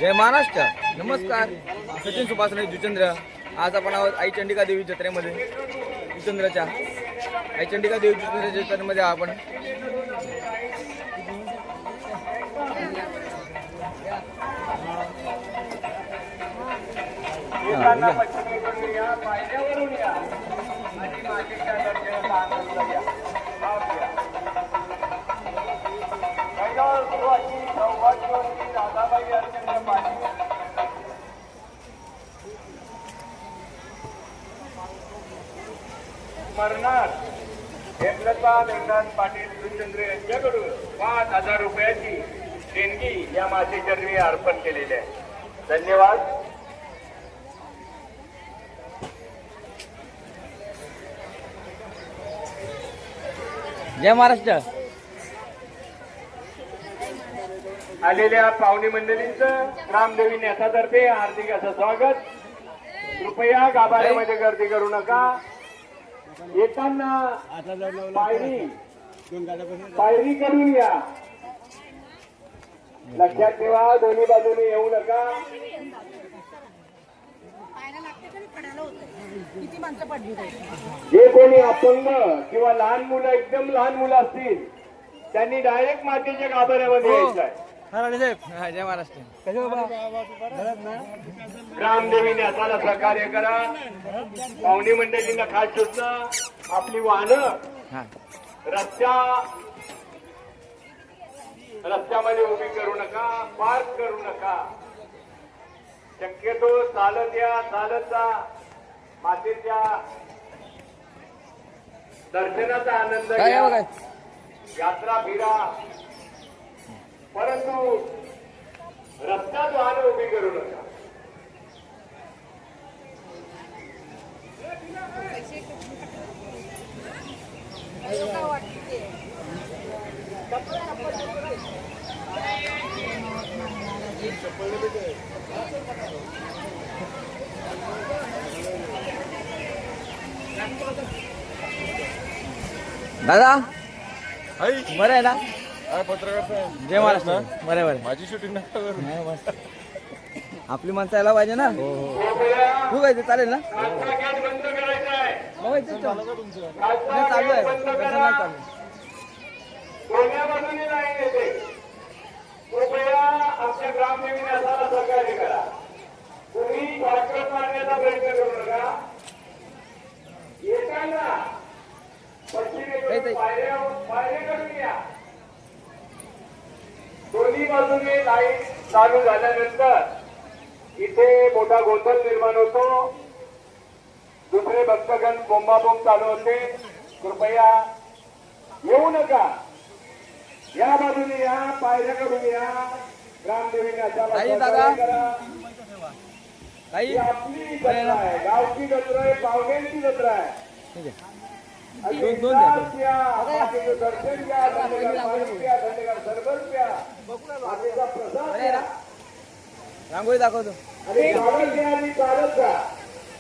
जय महाराष्ट्र. नमस्कार. सचिन सुभाष नाही जुचंद्र. आज आपण आहोत आई चंडिका देवी जत्रेमध्ये. जुचंद्रच्या आई चंडिका देवी जुचंद्र जत्रेमध्ये आपण मरणार हेमलता वेंकट पाटील सुचंद्र यांच्याकडून 5,000 रुपयाची देणगी या मातेचरणी अर्पण केलेली आहे. धन्यवाद. जय महाराष्ट्र. आलेल्या पाहुणे मंडळींचं ग्रामदेवी न्यासातर्फे हार्दिक असं स्वागत. कृपया गाभाऱ्यामध्ये गर्दी करू नका. येताना पायरी करून या. लक्षात ठेवा, दोन्ही बाजूने येऊ नका. जे कोणी अपंग किंवा लहान मुलं, एकदम लहान मुलं असतील, त्यांनी डायरेक्ट मातेच्या गाभाऱ्यामध्ये यायचं आहे. जय महाराष्ट्र. ग्रामदेवीने असाला सहकार्य करा. पाहुणे मंडळींना खास सूचना, आपली वाहनं रस्त्यामध्ये उभी करू नका, पार्क करू नका. शक्यतो चालत या, चालत जा. मातेच्या दर्शनाचा आनंद घ्या. यात्रा फिरा, परंतु रस्त्यात वाहनं उभी करू नका. दादा बरं आहे ना? पत्रकार जय महाराष्ट्र. बरोबर. माझी शूटिंग नका करू. आपली माणसं यायला पाहिजे ना. तू काय ते चालेल ना? बंद करायचं आहे. नाही चालू आहे. कसं नाही चालू. दोन्ही बाजूने लाईन येते. कृपया आमच्या ग्रामदेवीने असाला सहकार्य करा. तुम्ही शॉर्टकट मारण्याचा प्रयत्न करू नका. येताना पश्चिमेकडून पायऱ्याकडून या. दोन्ही बाजूने लाईन चालू झाल्यानंतर इथे मोठा गोंधळ निर्माण होतो. दुसरे भक्तगण बोंबाबोंब चालू होते. कृपया येऊ नका. या बाजूने या, पायऱ्याकडून या. ग्रामदेवीने असाला करा. ही आपली जत्रा आहे, गावची जत्रा आहे, पाहुण्यांची जत्रा आहे. दर्शन घ्या, सरबत प्या, मातेचा प्रसाद घ्या. रांगोळी दाखवतो. आणि चालत घ्या आणि चालत जा.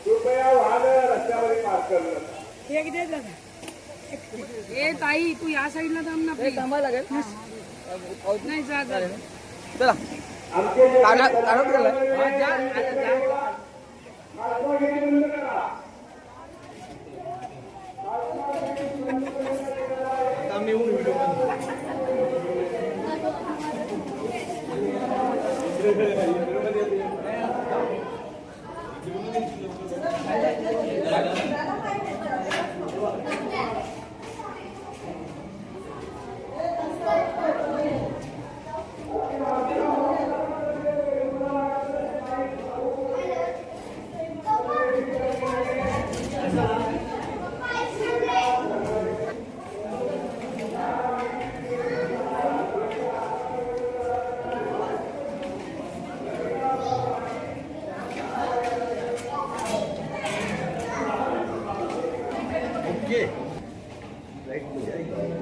कृपया वाहनं रस्त्यामध्ये पार्क करू नका. ए ताई, तू या साईडला थांब ना. थांबायला लागेल. नाही जा जा. चला आमचे काढत गेलं.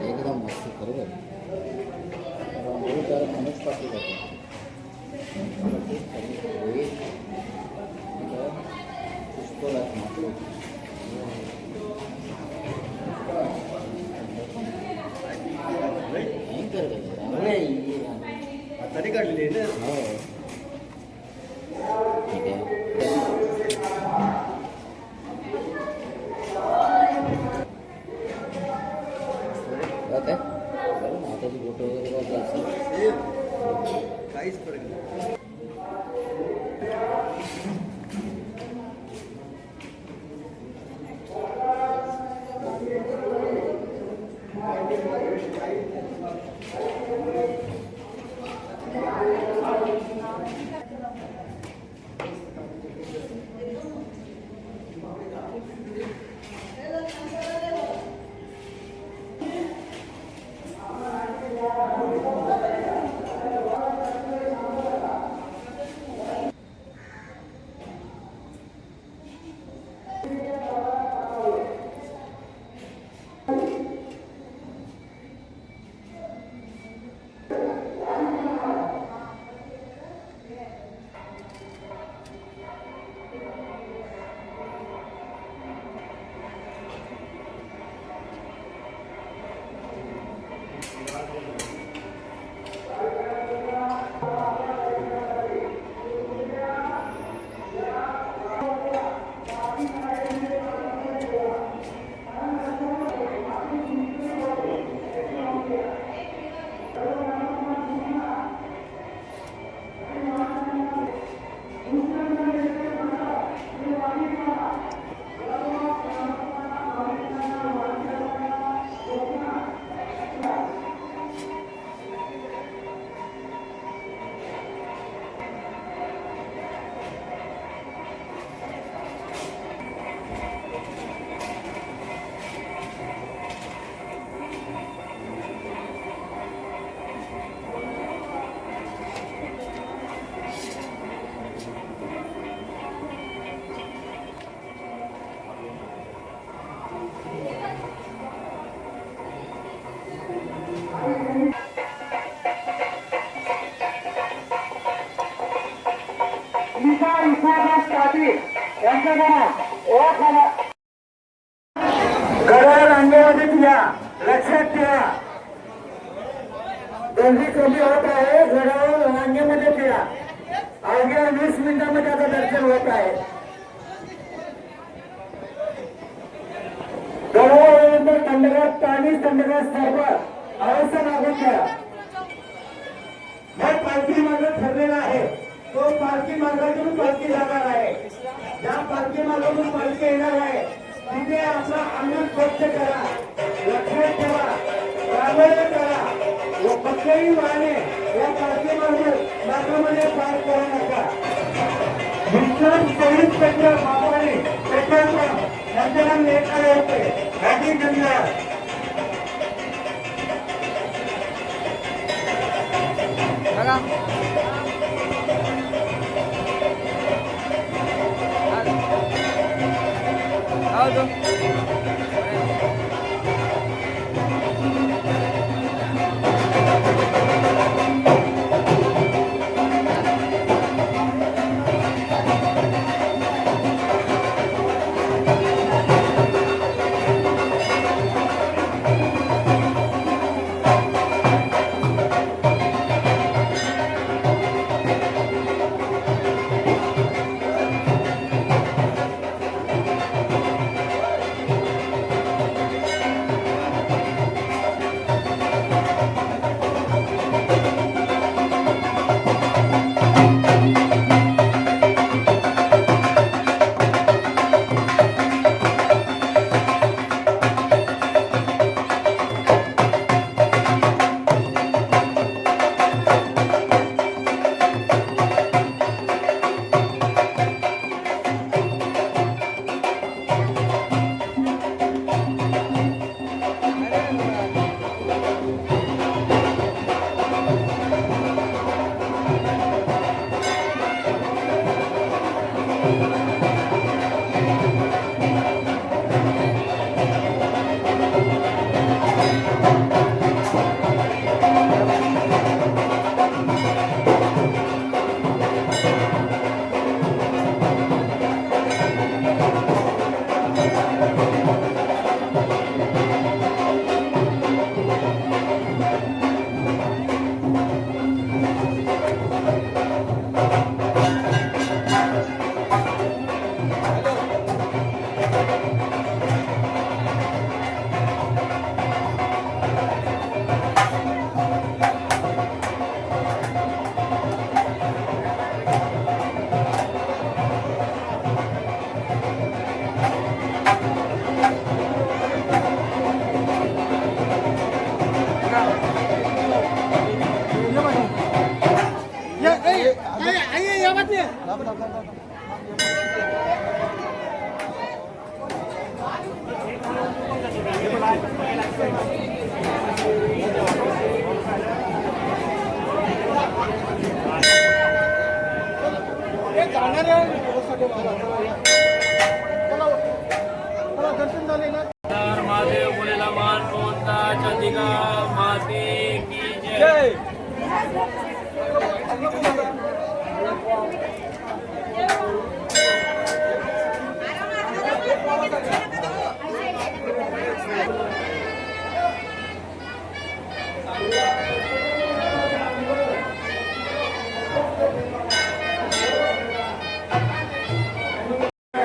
एकदम मस्त बरोबर. तरी काढले ना. काय हाताची बोट वगैरे काहीच फरक नाही. गडावर अंगामध्ये तुझ्या लक्षात ठेवा. गर्दी कमी होत आहे. गडावर रांगेमध्ये फिरा. अवघ्या 20 मिनिटांमध्ये आता दर्शन होत आहे. गडावर थंडगार पाणी थंडगार सरबत अवश्य मागून घ्या. हा पालखी मार्ग ठरलेला आहे. तो पालखी मार्गातून पालखी जाणार आहे. ज्या पालखी मार्गातून पालखी येणार आहे तिथे आपला अंगण स्वच्छ करा. लक्षात ठेवा. प्रामाण्य करा व कुठल्याही वाहने या पालखी मार्गामध्ये पार करू नका. विश्राम पोलीस पेट्रोल बाबाने पेट्रोल पंप यांच्या नाम येणारे होते. घाटी धन्यवाद. बघा महादेव बोलेला मान कोणता चंदिका माते की जय. जय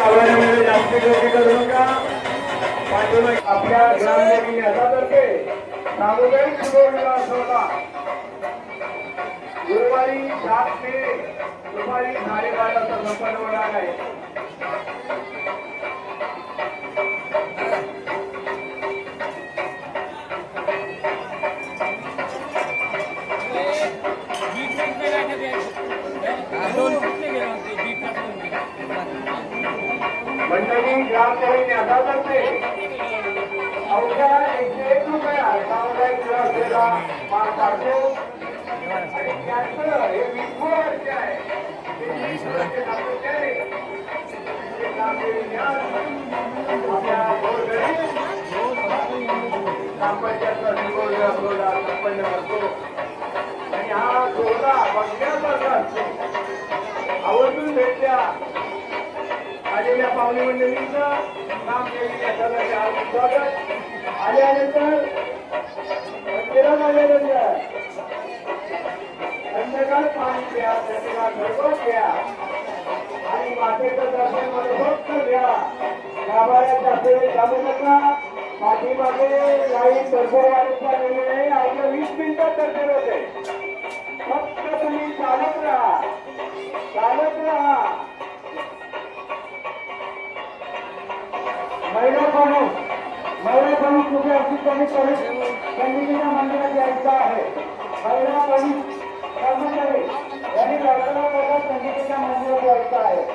आव्हानामध्ये जास्त गर्दी करू नका. पाठीमागे आपल्या ग्रामदेवी यादातर्फे सामुदायिक शिवविवाह सोहळा गुरुवारी 7 मे दुपारी 12:30 वाजता संपन्न होणार आहे. मंडळी ग्रामदेवी यादातर्फे अवघ्या 101 रुपया सामुदायिक विवाह सोहळा पार पाडतो. आणि त्याचं हे 20 वर्ष आहे. हे 20 वर्ष सातत्याने हे ग्रामदेवी न्यास आपल्या गोरगरीब ग्रामपंचायतचा शिवविवाह सोहळा संपन्न करतो. आणि हा सोहळा बघण्यासारखा असतो. आवर्जून भेटल्या आलेल्या पाहुणे मंडळींचं ग्रामदेवी यादाला हार्दिक स्वागत. आल्यानंतर मंदिरात आल्यानंतर संध्याकाळ पाणी घ्या, संध्याकाळ घरपोच घ्या आणि मातेचं दर्शन मनोभक्त घ्या. गाभाऱ्यात असलेले जाऊ नका. पाठीमागे लाईन भरपूर वाढीचा निर्णय आहे. अवघ्या 20 मिनिटात दर्शन होते. फक्त तुम्ही चालत राहा, चालत राहा. महिला प्रमुख कुठे अशी कमी समितीच्या मंदिरात यायचं आहे. महिला प्रमुख कर्मचारी यांनी लवकरात लवकर समितीच्या मंदिरात यायचं आहे.